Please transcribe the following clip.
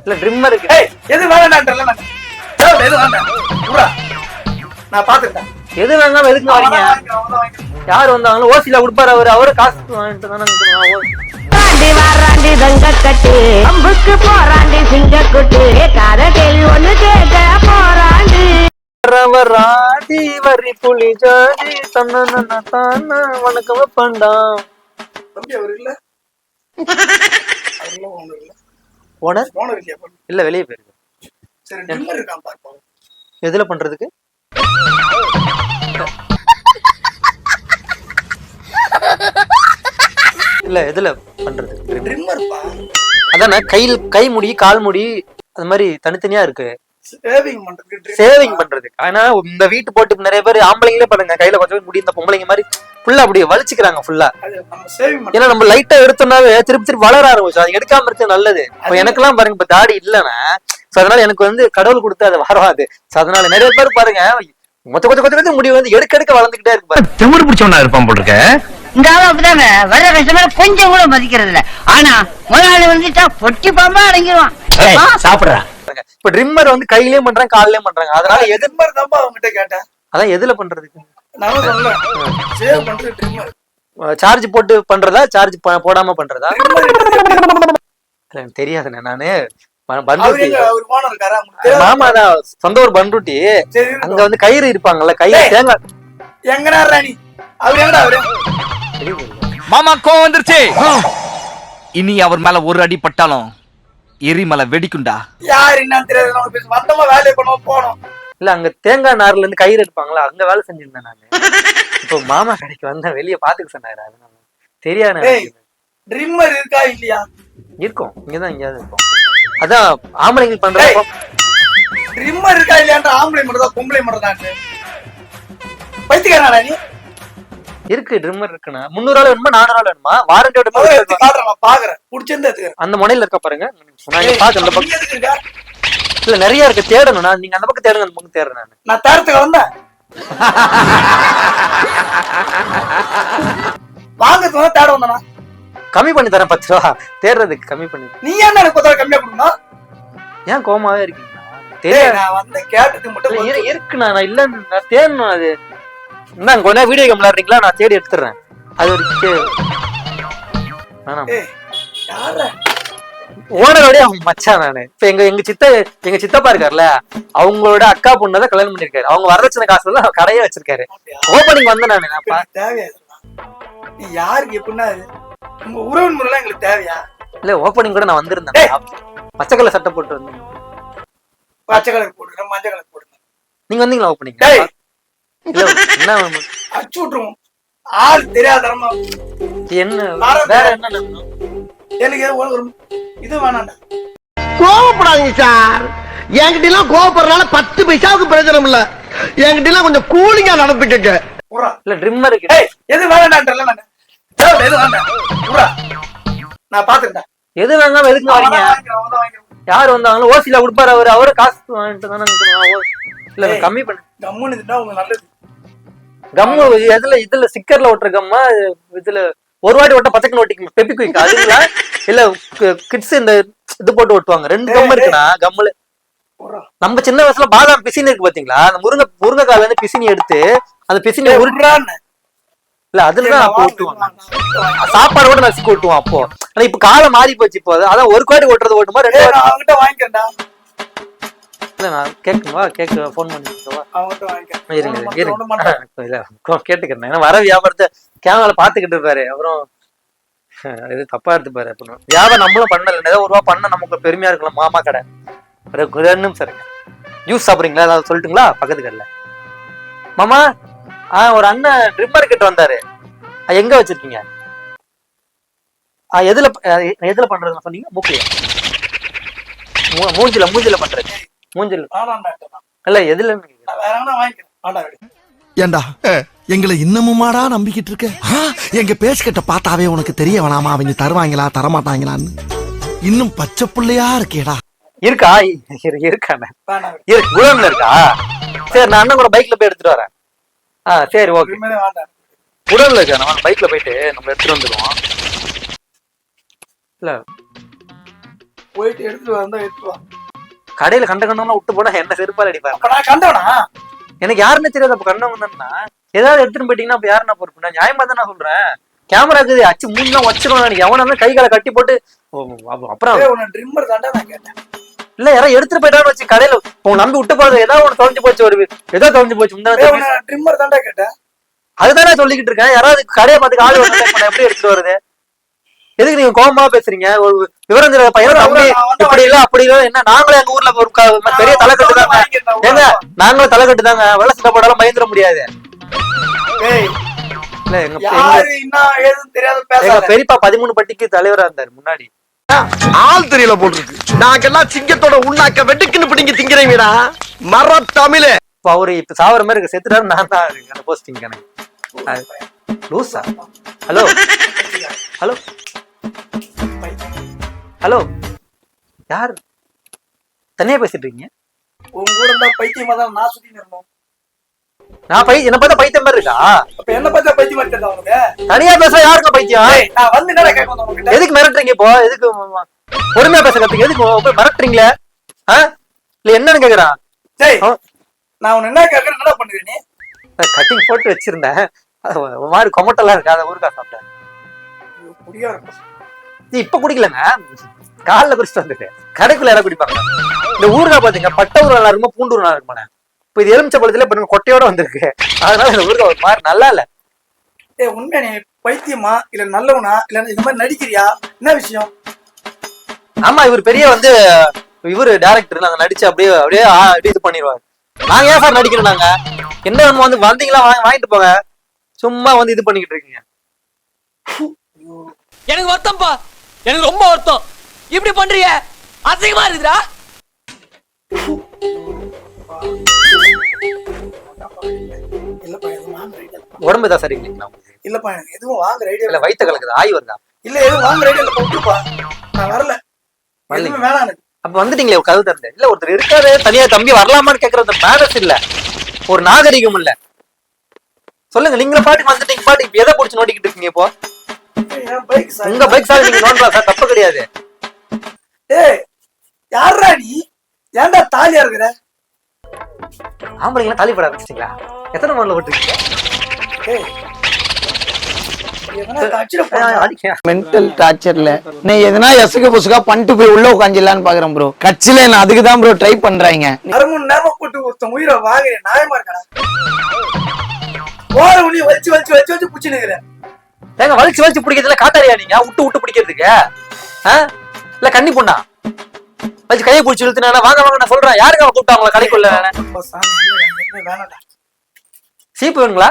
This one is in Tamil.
இல்ல ட்ரிம்மர் இருக்கு. எது வேணாம் எது வேண்டாம் நான் பாத்துட்டேன். எது வேணாலும் எதுக்கு வரீங்க? யாரு வந்தாங்களோ ஓசில கொடுப்பாரு அவரு. அவரு காசு வாங்கிட்டு தானே வாராண்டி தங்க கட்டு அம்புக்கு போராண்டி சிங்க குட்டு காத கேள்வி ஒண்ணு கேட்க போராண்டி ராடி வரி புலி ஜாதி தன்ன தான வணக்கம் வைப்பண்டா. தம்பி அவர் இல்ல ஓனர் இல்ல வெளியே போயிருக்கு. சரி ட்ரிம்மர் இருக்கான் பாப்போம். எதுல பண்றதுக்கு? இல்ல எதுல பண்றதுக்கு? ட்ரிம்மர் பா. அதானே கை முடி கால் முடி அது மாதிரி தனித்தனியா இருக்கு. சேவிங் பண்றதுக்கு. ஆனா இந்த வீட்டு போட்டு நிறைய பேர் ஆம்பளைங்களே பண்ணுங்க. கையில கொஞ்சம் முடி இந்த பொம்பளைங்க மாதிரி ஃபுல்லா அப்படியே வலிச்சுக்கிறாங்க ஃபுல்லா. ஏன்னா நம்ம லைட்டா எடுத்தோம்னாவே திருப்பி வளர ஆரம்பிச்சோம். அது எடுக்காம இருக்கு நல்லது. இப்ப எனக்கு எல்லாம் பாருங்க, இப்ப தாடி இல்லைன்னா அதனால எனக்கு கடவுள் கொடுத்து அது வராது. அதனால நிறைய பேர் பாருங்க கொஞ்சம் முடி எடுக்க வளர்ந்துகிட்டே இருக்கு பாருங்க. திமிரு பிடிச்சவனா இருப்பான் போல இருக்க. இந்த ஆளு அப்படிதாங்க வர கஷ்டமா கொஞ்சம் கூட மதிக்கிறது இல்ல. ஆனா முதலாளி வந்துட்டா பொட்டி பாம்பா அடங்கிடுவான். சாப்பிடுறான். இப்ப ட்ரிம்மர் கையிலயும் பண்றாங்க கால்லயும் பண்றாங்க. அதனால ட்ரிம்மர் தான் அவங்ககிட்ட கேட்டேன். அதான் எதுல பண்றதுக்கு? நான் சொல்றேன் சேவ் பண்றது ட்ரிம்மர். சார்ஜ் போட்டு பண்றதா சார்ஜ் போடாம பண்றதா? எனக்கு தெரியாதுண்ணே. நானு மாமா தான் சொந்த ஒரு பண்ருட்டி. அங்க கயிறு இருப்பாங்கல்ல, கயிறு தேங்காய் எங்கடா ராணி அவரு எங்கடா அவரு? மாமா கோவம் வந்துருச்சு. இனி அவர் மேல ஒரு அடி பட்டாலும் எரிமலை வெடிக்குண்டா. யாரு என்ன தெரியாது. நம்ம பேச மொத்தமா வேலையை பண்ணுவோம் போனோம். இல்ல அங்க தேங்காய் நார்ல இருந்து கயிறு எடுப்பாங்களா, அங்க வேலை செஞ்சிருந்தேன் நானு. இப்போ மாமா கடைக்கு வந்தேன், வெளியே பாத்துக்க சொன்னாரு. அதனால தெரியாது. ட்ரிம்மர் இருக்கா இல்லையா? இருக்கும், இங்கதான் எங்கேயாவது இருக்கும். அதான் ஆம்பளைங்க பண்றப்போ ட்ரிம்மர் இருக்கா இல்லையான்ற ஆம்பளை மட்டும் தான் பொம்பளை மட்டும் தான் பைத்தியக்காரனா நீ? இருக்கு ட்ரிம்மர் இருக்குண்ணா. 300 வேணுமா 400 வேணுமா? வாரண்டியோட பாக்குறேன் புடிச்சிருந்தா அந்த முனையில இருக்க பாருங்க. அந்த பக்கம் இல்ல நிறைய இருக்கு, தேடணும். நான் நீங்க அந்த பக்கம் தேடுங்க, அந்த பக்கம் தேடுறேன். நான் தேடத்துக்கு வந்தேன். வாங்க தேட வந்தா கம்மி பண்ணி தரேன் 10 ரூபா. தேடுறதுக்கு கம்மி பண்ணி. நீ ஏன் எனக்கு 10 ரூபா கம்மியா கொடுக்கணும்? ஏன் கோமாவே இருக்கீங்க? நான் வந்து கேட்டதுக்கு மட்டும் இருக்குண்ணா. நான் இல்லன்னு நான் தேடணும். அது என்ன கொஞ்ச வீடியோ கேம் விளையாடுறீங்களா? நான் தேடி எடுத்துறேன். அது ஒரு ஓனரோட அவங்க மச்சான் நானு. இப்ப எங்க சித்தப்பா இருக்காருல்ல, அவங்களோட அக்கா பொண்ணதான் கல்யாணம் பண்ணிருக்காரு. அவங்க வரதட்சணை காசுல கடையே வச்சிருக்காரு. ஓபனிங் வந்து நானு தேவையா நீ யாருக்கு எப்படின்னா உங்க உறவு முறைலாம் எங்களுக்கு தேவையா? இல்ல ஓபனிங் கூட நான் வந்திருந்தேன். பச்சை கலர் சட்டை போட்டு வந்தேன். பச்சை கலர் போடுங்க, மஞ்சள் கலர் போடுங்க. நீங்க வந்தீங்களா ஓபனிங்? இல்ல என்ன அடிச்சு விட்டுருவோம். ஆள் தெரியாதரமா என்ன வேற என்ன எனக்கு இது வேணாண்டா. கோவப்படாதீங்க சார். என்கிட்ட எல்லாம் கோவப்படுறதுனால 10 பைசாவுக்கு பிரயோஜனம் இல்ல. என்கிட்ட எல்லாம் கொஞ்சம் கூலிங்கா நடந்துக்கங்க. இல்ல ட்ரிம்மர் இருக்கு. எது வேணாண்டா எது வேண்டாம் நான் பாத்துட்டேன். எது வேணாலும் எதுக்கு வரீங்க? யாரு வந்தாங்களோ ஓசில கொடுப்பாரு அவரு. அவரு காசு வாங்கிட்டு தானே. இல்ல கம்மி பண்ணு. கம்முன்னு இருந்தா உங்களுக்கு நல்லது. கம்மு இதுல ஸ்டிக்கர்ல ஒட்டுற கம்மா, இதுல ஒரு வாட்டி ஒட்ட பச்சைக்கு ஒட்டிக்கு பெப்பி குயிக் அதுங்களா? இல்ல கிட்ஸ் இந்த இது போட்டு ஒட்டுவாங்க. 2 கம் இருக்குண்ணா கம்முல. நம்ம சின்ன வயசுல பாதாம் பிசினி இருக்கு பாத்தீங்களா? அந்த முருங்கைக்கால இருந்து பிசினி எடுத்து அந்த பிசினி உருட்டுறான்னு இல்ல அதுலதான் ஒட்டுவாங்க. சாப்பாடு கூட நசுக்கி ஒட்டுவோம் அப்போ. ஆனா இப்ப காலம் மாறி போச்சு. இப்போ அதான் ஒரு கோடி ஓட்டுறது ஓட்டுமா 2 வாட்டி வாங்கிக்கண்டா. இல்ல நான் கேட்குவா போன் பண்ணிக்கவா? கேட்டுக்கிறேன். ஏன்னா வர வியாபாரத்தை கேமரால பாத்துக்கிட்டு இருப்பாரு. அப்புறம் இது தப்பா எடுத்துப்பாரு. அப்புறம் வியாபாரம் நம்மளும் பண்ணல. ஏதாவது ஒரு ரூபா பண்ண நமக்கு பெருமையா இருக்கலாம். மாமா கடை சரிங்க. ஜூஸ் சாப்பிடுறீங்களா? ஏதாவது சொல்லட்டுங்களா? பக்கத்து கடையில மாமா ஒரு அண்ணன் ட்ரிம்மர் கிட்ட வந்தாரு. எங்க வச்சிருக்கீங்க? எதுல பண்றதுன்னு சொன்னீங்க? மூக்கில மூஞ்சில பண்றது. மூஞ்சில இல்ல எதுல? ஏண்டா எங்களை இன்னமுமாடா நம்பிக்கிட்டு இருக்க? எங்க பேசிக்கிட்ட பார்த்தாவே உனக்கு தெரிய வேணாமா அவங்க தருவாங்களா தரமாட்டாங்களான்னு? இன்னும் பச்சை பிள்ளையா இருக்கேடா. இருக்கா? இருக்காண்ண குடோன்ல இருக்கா? சரி நான் அண்ணன் கூட பைக்ல போய் எடுத்துட்டு வரேன். சரி ஓகே. குடோன்ல இருக்கா? நம்ம பைக்ல போயிட்டு நம்ம எடுத்துட்டு வந்துருவோம். இல்ல போயிட்டு எடுத்துட்டு வந்தா எடுத்துட்டு வா. கடையில கண்ட கண்டவங்க விட்டு போனா என்ன செருப்பால் அடிப்பாங்க. அப்ப நான் கண்டவனா? எனக்கு யாருன்னு தெரியாது. அப்ப கண்டவங்க தானா ஏதாவது எடுத்துட்டு போயிட்டீங்கன்னா அப்ப யாருன்னா பொறுப்பு? நியாயமா தான் நான் சொல்றேன். கேமரா இருக்குது அச்சு மூணுலாம் வச்சிருவாங்க. எவனா கை காலை கட்டி போட்டு அப்புறம் உன்னை ட்ரிம்மர் தாண்டா நான் கேட்டேன். இல்ல யாராவது எடுத்துட்டு போயிட்டான்னு வச்சு கடையில உங்க நம்பி விட்டு போறது ஏதாவது ஒண்ணு தொலைஞ்சு போச்சு. ஒரு ஏதோ தொலைஞ்சு போச்சு. உன்னை ட்ரிம்மர் தாண்டா கேட்டேன். அதுதானே சொல்லிக்கிட்டு இருக்கேன். யாராவது கடையை பார்த்து ஆளு எப்படி எடுத்துட்டு வருது? எதுக்கு நீங்க கோபமா பேசுறீங்க? ஒரு விவரம் தெரியாத பையன் தம்பி இப்படி இல்ல அப்படி இல்ல என்ன? நாங்களும் எங்க ஊர்ல ஒரு பெரிய தலைக்கட்டு தாங்க. ஏங்க நாங்களும் தலைக்கட்டு தாங்க. வெள்ள சண்டை போடாலும் பயந்துட முடியாது. இல்ல எங்க பெரியப்பா 13 பட்டிக்கு தலைவரா இருந்தாரு முன்னாடி. ஆள் தெரியல போட்டுருக்கு. நாங்கெல்லாம் சிங்கத்தோட உண்ணாக்க வெட்டுக்குன்னு பிடிங்க திங்கிறீங்கடா மர தமிழே. இப்ப அவரு இப்ப சாவர மாதிரி இருக்கு. செத்துட்டாரு. நான் தான் அந்த போஸ்டிங் எனக்கு லூசா. ஹலோ ஹலோ ஹலோ யார் தனியா பேசிட்டு இருக்கீங்க? உங்க கூட இருந்தா பைத்தியமா தான் நான் சுத்திட்டு இருந்தோம். நான் என்ன பார்த்தா பைத்தியம் மாதிரி இருக்கா? அப்ப என்ன பார்த்தா பைத்தியம் மாதிரி தெரியுதா உனக்கு? தனியா பேச யாருக்கும் பைத்தியம்? நான் வந்து என்ன கேட்க வந்தேன் உங்ககிட்ட? எதுக்கு மிரட்டுறீங்க இப்போ? எதுக்கு பொறுமையா பேச கத்துங்க. எதுக்கு போய் மிரட்டுறீங்களே? இல்ல என்னன்னு கேக்குறான். சரி நான் உன்ன என்ன கேக்குறேன்? என்ன பண்ணுவீங்க நீ? கட்டிங் போட்டு வச்சிருந்தேன். மாதிரி கொமட்டெல்லாம் இருக்கு. அதை ஊருக்கா சாப்பிட்டேன். முடியா இருக்கும். இப்ப குடிக்கலங்க. காலைல குடிச்சிட்டு வந்துட்டேன். கடைக்குள்ள யாரும் குடிப்பாங்க. இந்த ஊருக்கா பாத்தீங்க பட்ட ஊர் நல்லா இருக்குமா பூண்டு ஊர் நல்லா இருக்குமா? இப்ப இது எலுமிச்சை பழத்துல இப்ப கொட்டையோட வந்திருக்கு. அதனால இந்த ஊருக்கா ஒரு மாதிரி நல்லா இல்ல. உண்மை நீ பைத்தியமா இல்ல நல்லவனா இல்ல இந்த மாதிரி நடிக்கிறியா? என்ன விஷயம்? ஆமா இவர் பெரிய வந்து இவரு டைரக்டர். நாங்க நடிச்சு அப்படியே அப்படியே இது பண்ணிடுவாரு. நாங்க ஏன் சார் நடிக்கிறோம்? நாங்க என்ன வந்து வந்தீங்களா வாங்கிட்டு போங்க. சும்மா வந்து இது பண்ணிக்கிட்டு இருக்கீங்க. எனக்கு வருத்தம்ப்பா. எனக்கு ரொம்ப வருத்தம். இப்படி பண்றீங்க அசிங்கமா இருக்குடா. உடம்பு தான் சரிங்களா? இல்லப்பா எனக்கு எதுவும் வாங்குற ஐடியா இல்ல வயிற்று கலக்குது. ஆய் வருதா? இல்ல எதுவும் வாங்குற ஐடியா இல்லப்பா. நான் வரல. எதுவுமே வேணாம் எனக்கு. அப்ப வந்துட்டீங்களே கதவு திறந்து. இல்ல ஒருத்தர் இருக்காரு தனியா தம்பி வரலாமான்னு கேக்குறது மேனஸ் இல்ல. ஒரு நாகரிகம் இல்ல. சொல்லுங்க நீங்க பாட்டுக்கு வந்துட்டீங்க. பாட்டுக்கு எதை குடிச்சு நோட்டிக்கிட்டு இருக்கீங்க இப்போ? உங்க பைக் சார் நீங்க நோண்டலாம் சார். தப்பு கிடையாது. ஏய் யாரா நீ? ஏன்டா தாலியா இருக்கிற? ஆம்பளைங்களா தாலி போட ஆரம்பிச்சிட்டீங்களா? எத்தனை மணில விட்டுருக்கீங்க? மென்டல் டார்ச்சர்ல நீ எதனா எசுக்கு புசுக்கா பண்ணிட்டு போய் உள்ள உட்காந்துலான்னு பாக்குறேன் ப்ரோ. கட்சியில நான் அதுக்கு தான் ப்ரோ ட்ரை பண்றாங்க. 6 மணி நேரம் போட்டு ஒருத்தன் உயிரை வாங்குறேன். நியாயமா இருக்கடா? ஓர உனி வச்சு வச்சு வச்சு வச்சு புடிச்சு நிக்கிறேன். ஏங்க வலிச்சு வலிச்சு பிடிக்கிறதுல காட்டாரியா நீங்க? விட்டு விட்டு பிடிக்கிறதுக்கு இல்ல கண்ணி பொண்ணா வச்சு கையை பிடிச்சி இழுத்துனா வாங்க வாங்க நான் சொல்றேன். யாருங்க கூப்பிட்டாங்களா கடைக்குள்ள? வேணாடா. சீப்பு வேணுங்களா?